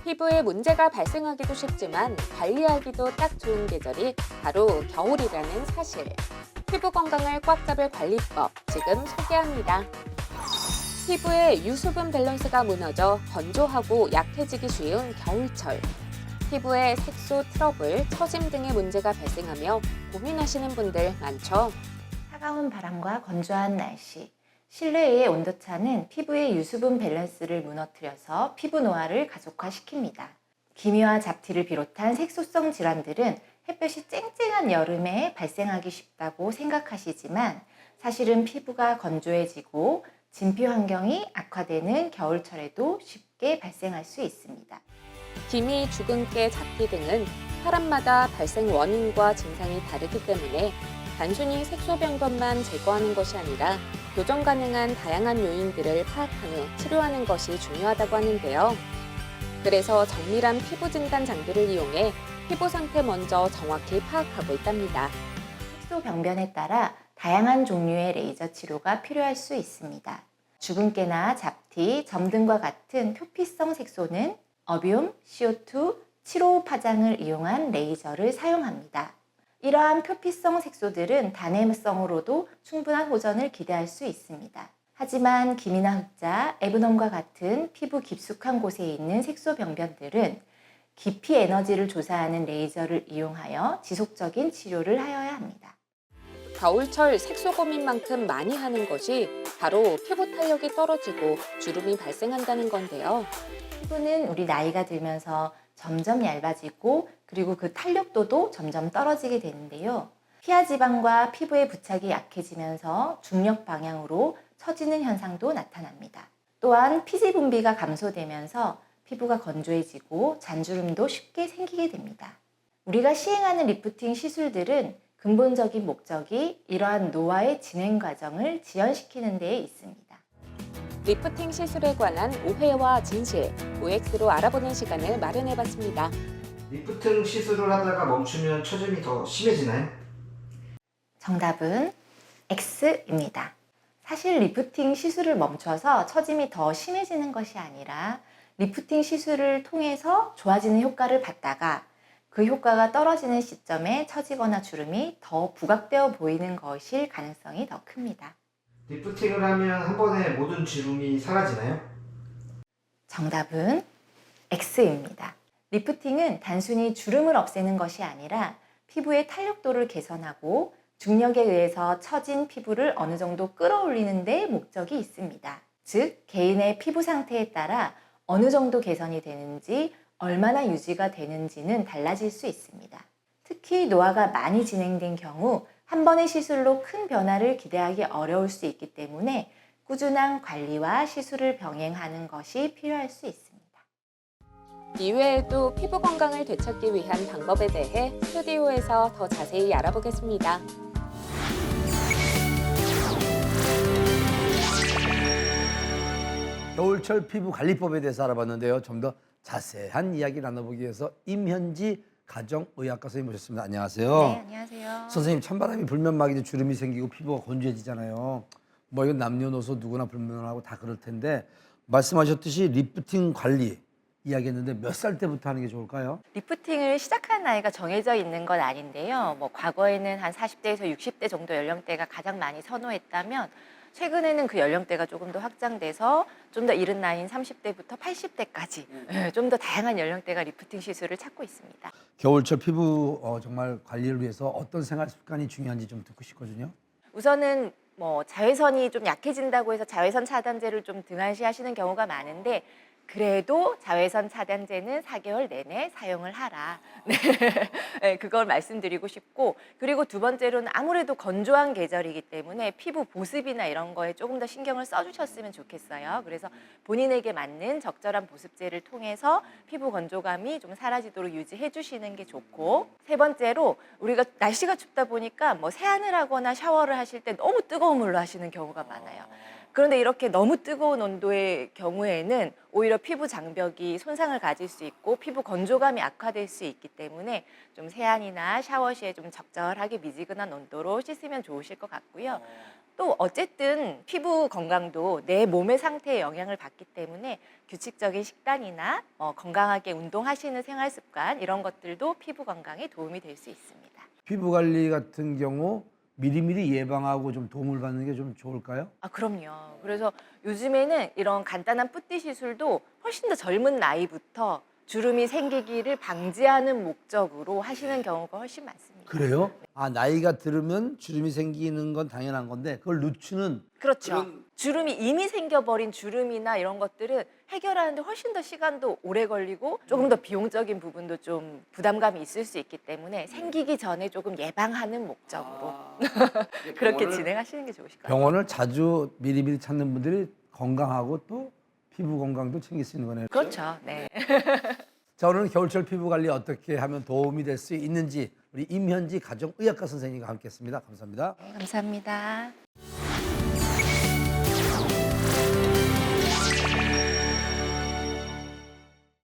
피부에 문제가 발생하기도 쉽지만 관리하기도 딱 좋은 계절이 바로 겨울이라는 사실. 피부 건강을 꽉 잡을 관리법 지금 소개합니다. 피부의 유수분 밸런스가 무너져 건조하고 약해지기 쉬운 겨울철. 피부에 색소 트러블, 처짐 등의 문제가 발생하며 고민하시는 분들 많죠. 차가운 바람과 건조한 날씨, 실내의 온도차는 피부의 유수분 밸런스를 무너뜨려서 피부 노화를 가속화시킵니다. 기미와 잡티를 비롯한 색소성 질환들은 햇볕이 쨍쨍한 여름에 발생하기 쉽다고 생각하시지만 사실은 피부가 건조해지고 진피 환경이 악화되는 겨울철에도 쉽게 발생할 수 있습니다. 기미, 주근깨, 잡티 등은 사람마다 발생 원인과 증상이 다르기 때문에 단순히 색소 변동만 제거하는 것이 아니라 교정 가능한 다양한 요인들을 파악한 후 치료하는 것이 중요하다고 하는데요. 그래서 정밀한 피부 진단 장비를 이용해 피부 상태 먼저 정확히 파악하고 있답니다. 색소 병변에 따라 다양한 종류의 레이저 치료가 필요할 수 있습니다. 주근깨나 잡티, 점 등과 같은 표피성 색소는 어비움, CO2, 755 파장을 이용한 레이저를 사용합니다. 이러한 표피성 색소들은 단해성으로도 충분한 호전을 기대할 수 있습니다. 하지만 기미나 흑자, 에브넘과 같은 피부 깊숙한 곳에 있는 색소 병변들은 깊이 에너지를 조사하는 레이저를 이용하여 지속적인 치료를 하여야 합니다. 겨울철 색소 고민만큼 많이 하는 것이 바로 피부 탄력이 떨어지고 주름이 발생한다는 건데요. 피부는 우리 나이가 들면서 점점 얇아지고 그리고 그 탄력도도 점점 떨어지게 되는데요. 피하 지방과 피부의 부착이 약해지면서 중력 방향으로 처지는 현상도 나타납니다. 또한 피지 분비가 감소되면서 피부가 건조해지고 잔주름도 쉽게 생기게 됩니다. 우리가 시행하는 리프팅 시술들은 근본적인 목적이 이러한 노화의 진행 과정을 지연시키는 데에 있습니다. 리프팅 시술에 관한 오해와 진실, OX로 알아보는 시간을 마련해봤습니다. 리프팅 시술을 하다가 멈추면 처짐이 더 심해지나요? 정답은 X입니다. 사실 리프팅 시술을 멈춰서 처짐이 더 심해지는 것이 아니라 리프팅 시술을 통해서 좋아지는 효과를 봤다가 그 효과가 떨어지는 시점에 처지거나 주름이 더 부각되어 보이는 것일 가능성이 더 큽니다. 리프팅을 하면 한 번에 모든 주름이 사라지나요? 정답은 X입니다. 리프팅은 단순히 주름을 없애는 것이 아니라 피부의 탄력도를 개선하고 중력에 의해서 처진 피부를 어느 정도 끌어올리는 데 목적이 있습니다. 즉, 개인의 피부 상태에 따라 어느 정도 개선이 되는지, 얼마나 유지가 되는지는 달라질 수 있습니다. 특히 노화가 많이 진행된 경우 한 번의 시술로 큰 변화를 기대하기 어려울 수 있기 때문에 꾸준한 관리와 시술을 병행하는 것이 필요할 수 있습니다. 이외에도 피부 건강을 되찾기 위한 방법에 대해 스튜디오에서 더 자세히 알아보겠습니다. 겨울철 피부 관리법에 대해서 알아봤는데요. 좀 더 자세한 이야기 나눠보기 위해서 임현지 가정의학과 선생님 모셨습니다. 안녕하세요. 네, 안녕하세요. 선생님, 찬바람이 불면 막 이제 주름이 생기고 피부가 건조해지잖아요. 뭐 이건 남녀노소 누구나 불면하고 다 그럴 텐데 말씀하셨듯이 리프팅 관리 이야기했는데 몇 살 때부터 하는 게 좋을까요? 리프팅을 시작한 나이가 정해져 있는 건 아닌데요. 과거에는 한 40대에서 60대 정도 연령대가 가장 많이 선호했다면 최근에는 그 연령대가 조금 더 확장돼서 좀 더 이른 나이인 30대부터 80대까지 좀 더 다양한 연령대가 리프팅 시술을 찾고 있습니다. 겨울철 피부 정말 관리를 위해서 어떤 생활 습관이 중요한지 좀 듣고 싶거든요. 우선은 자외선이 좀 약해진다고 해서 자외선 차단제를 좀 등한시하시는 경우가 많은데 그래도 자외선 차단제는 4개월 내내 사용을 하라. 네. 네, 그걸 말씀드리고 싶고, 그리고 두 번째로는 아무래도 건조한 계절이기 때문에 피부 보습이나 이런 거에 조금 더 신경을 써주셨으면 좋겠어요. 그래서 본인에게 맞는 적절한 보습제를 통해서 피부 건조감이 좀 사라지도록 유지해 주시는 게 좋고, 세 번째로 우리가 날씨가 춥다 보니까 세안을 하거나 샤워를 하실 때 너무 뜨거운 물로 하시는 경우가 많아요. 그런데 이렇게 너무 뜨거운 온도의 경우에는 오히려 피부 장벽이 손상을 가질 수 있고 피부 건조감이 악화될 수 있기 때문에 좀 세안이나 샤워 시에 좀 적절하게 미지근한 온도로 씻으면 좋으실 것 같고요. 또 어쨌든 피부 건강도 내 몸의 상태에 영향을 받기 때문에 규칙적인 식단이나 건강하게 운동하시는 생활 습관 이런 것들도 피부 건강에 도움이 될 수 있습니다. 피부 관리 같은 경우 미리미리 예방하고 좀 도움을 받는 게 좀 좋을까요? 아, 그럼요. 그래서 요즘에는 이런 간단한 뿌띠 시술도 훨씬 더 젊은 나이부터 주름이 생기기를 방지하는 목적으로 하시는 경우가 훨씬 많습니다. 그래요? 아, 나이가 들으면 주름이 생기는 건 당연한 건데 그걸 늦추는 그렇죠. 주름이 이미 생겨버린 주름이나 이런 것들은 해결하는데 훨씬 더 시간도 오래 걸리고 조금 더 비용적인 부분도 좀 부담감이 있을 수 있기 때문에 생기기 전에 조금 예방하는 목적으로 그렇게 진행하시는 게 좋으실 것 같아요. 병원을 자주 미리미리 찾는 분들이 건강하고 또 피부 건강도 챙길 수 있는 거네요. 그렇죠. 네. 자, 오늘은 겨울철 피부 관리 어떻게 하면 도움이 될 수 있는지 우리 임현지 가정의학과 선생님과 함께했습니다. 감사합니다. 감사합니다.